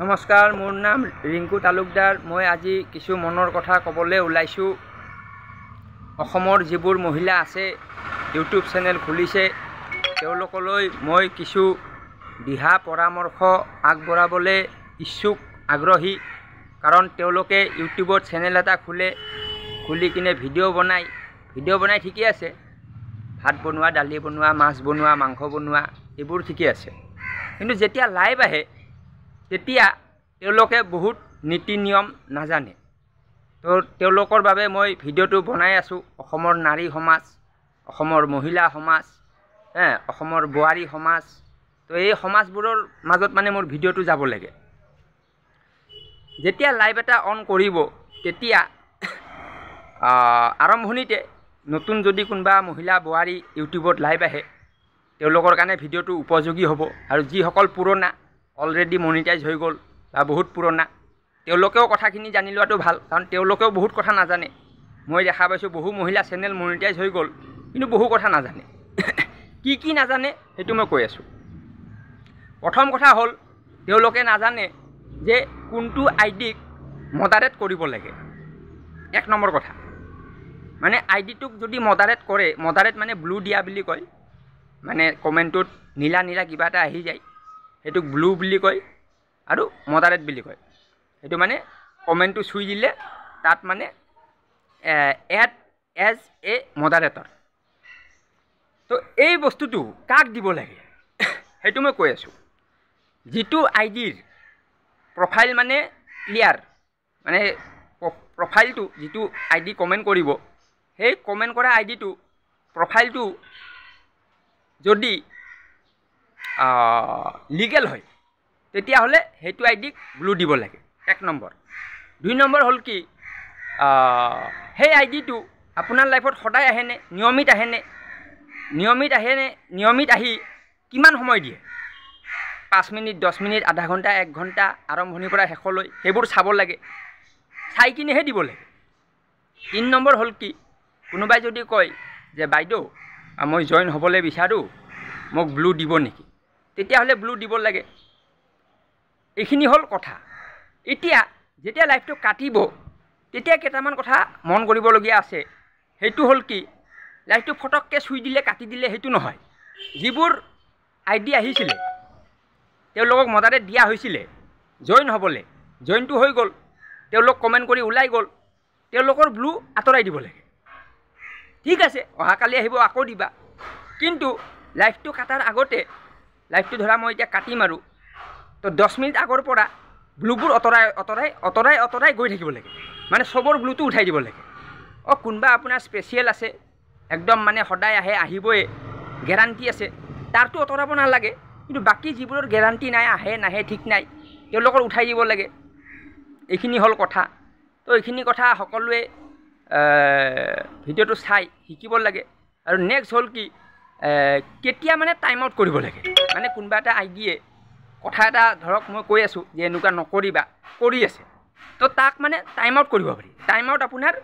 নমস্কাৰ, মোৰ নাম ৰিংকু তালুকদাৰ। মই আজি কিছু মনৰ কথা ক'বলৈ ওলাইছোঁ। অসমৰ যিবোৰ মহিলা আছে, ইউটিউব চেনেল খুলিছে, তেওঁলোকলৈ মই কিছু দিহা পৰামৰ্শ আগবঢ়াবলৈ ইচ্ছুক, আগ্ৰহী। কাৰণ তেওঁলোকে ইউটিউবত চেনেল এটা খুলি কিনে ভিডিঅ' বনাই ঠিকেই আছে। ভাত বনোৱা, দালি বনোৱা, মাছ বনোৱা, মাংস বনোৱা, এইবোৰ ঠিকেই আছে। কিন্তু যেতিয়া লাইভ আহে তেতিয়া তেওঁলোকে বহুত নীতি নিয়ম নাজানে। তো তেওঁলোকৰ বাবে মই ভিডিঅ'টো বনাই আছোঁ। অসমৰ নাৰী সমাজ, অসমৰ মহিলা সমাজ, অসমৰ বোৱাৰী সমাজ, তো এই সমাজবোৰৰ মাজত মানে মোৰ ভিডিঅ'টো যাব লাগে। যেতিয়া লাইভ এটা অন কৰিব তেতিয়া আৰম্ভণিতে নতুন যদি কোনোবা মহিলা বোৱাৰী ইউটিউবত লাইভ আহে, তেওঁলোকৰ কাৰণে ভিডিঅ'টো উপযোগী হ'ব। আৰু যিসকল পুৰণা, অলৰেডি মনিটাইজ হৈ গ'ল বা বহুত পুৰণা, তেওঁলোকেও কথাখিনি জানি লোৱাটো ভাল। কাৰণ তেওঁলোকেও বহুত কথা নাজানে। মই দেখা পাইছোঁ বহু মহিলা চেনেল মনিটাইজ হৈ গ'ল, কিন্তু বহু কথা নাজানে। কি নাজানে সেইটো মই কৈ আছোঁ। প্ৰথম কথা হ'ল, তেওঁলোকে নাজানে যে কোনটো আইডিক মডাৰেট কৰিব লাগে। এক নম্বৰ কথা, মানে আইডিটোক যদি মডাৰেট কৰে, মডাৰেট মানে ব্লু দিয়া বুলি কয়, মানে কমেণ্টটোত নীলা কিবা এটা আহি যায়, সেইটোক ব্লু বুলি কয় আৰু মডাৰেট বুলি কয়। সেইটো মানে কমেণ্টটো চুই দিলে তাত মানে এড এজ এ মডাৰেটৰ। তো এই বস্তুটো কাক দিব লাগে সেইটো মই কৈ আছোঁ। যিটো আইডিৰ প্ৰফাইল মানে ক্লিয়াৰ, মানে প্ৰফাইলটো যিটো আইডি কমেণ্ট কৰিব, সেই কমেণ্ট কৰা আইডিটো প্ৰফাইলটো যদি লিগেল হয়, তেতিয়াহ'লে সেইটো আইডিক ব্লু দিব লাগে। এক নম্বৰ। 2 নম্বৰ হ'ল কি, সেই আইডিটো আপোনাৰ লাইফত সদায় আহেনে, নিয়মিত আহি কিমান সময় দিয়ে, 5 মিনিট, 10 মিনিট, আধা ঘণ্টা, 1 ঘণ্টা, আৰম্ভণিৰ পৰা শেষলৈ, সেইবোৰ চাব লাগে। চাই কিনেহে দিব লাগে। 3 নম্বৰ হ'ল কি, কোনোবাই যদি কয় যে বাইদেউ মই জইন হ'বলৈ বিচাৰোঁ, মোক ব্লু দিব নেকি, তেতিয়াহ'লে ব্লু দিব লাগে। এইখিনি হ'ল কথা। এতিয়া যেতিয়া লাইভটো কাটিব তেতিয়া কেইটামান কথা মন কৰিবলগীয়া আছে। সেইটো হ'ল কি, লাইভটো ফটককৈ চুই দিলে কাটি দিলে সেইটো নহয়। যিবোৰ আইডি আহিছিলে, তেওঁলোকক মডাৰেট দিয়া হৈছিলে জইন হ'বলৈ, জইনটো হৈ গ'ল, তেওঁলোক কমেণ্ট কৰি ওলাই গ'ল, তেওঁলোকৰ ব্লু আঁতৰাই দিব লাগে। ঠিক আছে, অহাকালি আহিব আকৌ দিবা। কিন্তু লাইভটো কাটাৰ আগতে, লাইভটো ধৰা মই এতিয়া কাটিম আৰু, তো 10 মিনিট আগৰ পৰা ব্লুবোৰ অঁতৰাই গৈ থাকিব লাগে। মানে চবৰ ব্লুটো উঠাই দিব লাগে। কোনোবা আপোনাৰ স্পেচিয়েল আছে, একদম মানে সদায় আহিবই, গেৰাণ্টি আছে, তাৰটো আঁতৰাব নালাগে। কিন্তু বাকী যিবোৰৰ গেৰাণ্টি নাই, নাহে ঠিক নাই, তেওঁলোকৰ উঠাই দিব লাগে। এইখিনি হ'ল কথা। তো এইখিনি কথা সকলোৱে ভিডিঅ'টো চাই শিকিব লাগে। আৰু নেক্সট হ'ল কি, কেতিয়া মানে টাইম আউট কৰিব লাগে। মানে কোনোবা এটা আইডিয়ে কথা এটা ধৰক মই কৈ আছোঁ যে এনেকুৱা নকৰিবা, কৰি আছে, তো তাক মানে টাইম আউট কৰিব পাৰি। টাইম আউট আপোনাৰ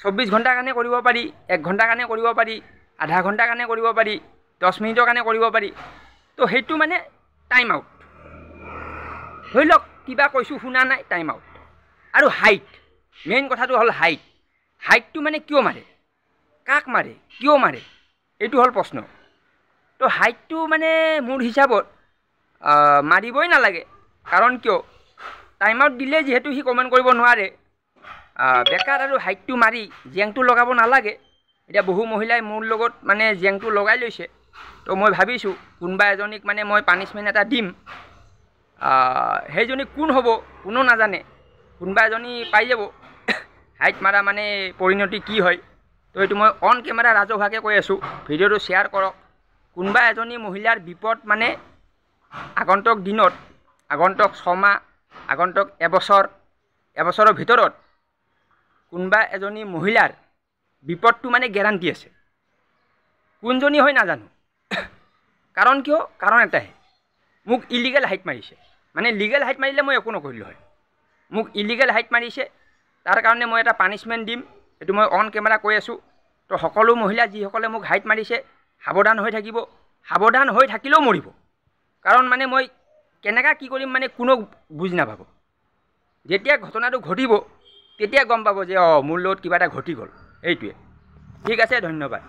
24 ঘণ্টাৰ কাৰণে কৰিব পাৰি, 1 ঘণ্টাৰ কাৰণে কৰিব পাৰি, আধা ঘণ্টাৰ কাৰণে কৰিব পাৰি, 10 মিনিটৰ কাৰণে কৰিব পাৰি। তো সেইটো মানে টাইম আউট। ধৰি লওক কিবা কৈছোঁ শুনা নাই, টাইম আউট। আৰু হাইট, মেইন কথাটো হ'ল হাইটটো মানে কিয় মাৰে, কাক মাৰে, কিয় মাৰে, এইটো হ'ল প্ৰশ্ন। তো হাইটটো মানে মোৰ হিচাপত মাৰিবই নালাগে। কাৰণ কিয়, টাইম আউট দিলে যিহেতু সি কমেণ্ট কৰিব নোৱাৰে, বেকাৰ আৰু হাইটটো মাৰি জেংটো লগাব নালাগে। এতিয়া বহু মহিলাই মোৰ লগত মানে জেংটো লগাই লৈছে। তো মই ভাবিছোঁ কোনোবা এজনীক মানে মই পানিছমেণ্ট এটা দিম। সেইজনী কোন হ'ব কোনো নাজানে, কোনোবা এজনী পাই যাব। হাইট মাৰা মানে পৰিণতি কি হয়, তো এইটো মই অন কেমেৰা ৰাজহুৱাকৈ কৈ আছোঁ। ভিডিঅ'টো শ্বেয়াৰ কৰক। কোনোবা এজনী মহিলাৰ বিপদ মানে আগন্তুক দিনত, আগন্তুক 6 মাহ, আগন্তুক এবছৰৰ ভিতৰত কোনোবা এজনী মহিলাৰ বিপদটো মানে গেৰাণ্টি আছে। কোনজনী হয় নাজানো। কাৰণ কিয়, কাৰণ এটাই, মোক ইলিগেল হাইট মাৰিছে। মানে লিগেল হাইট মাৰিলে মই একো নকৰিলোঁ হয়, মোক ইলিগেল হাইট মাৰিছে, তাৰ কাৰণে মই এটা পানিছমেণ্ট দিম। এইটো মই অন কেমেৰা কৈ আছোঁ। তো সকলো মহিলা যিসকলে মোক হাইট মাৰিছে সাৱধান হৈ থাকিব। সাৱধান হৈ থাকিলেও মৰিব। কাৰণ মানে মই কেনেকৈ কি কৰিম মানে কোনো বুজি নাপাব। যেতিয়া ঘটনাটো ঘটিব তেতিয়া গম পাব যে অঁ মোৰ লগত কিবা এটা ঘটি গ'ল। এইটোৱে। ঠিক আছে, ধন্যবাদ।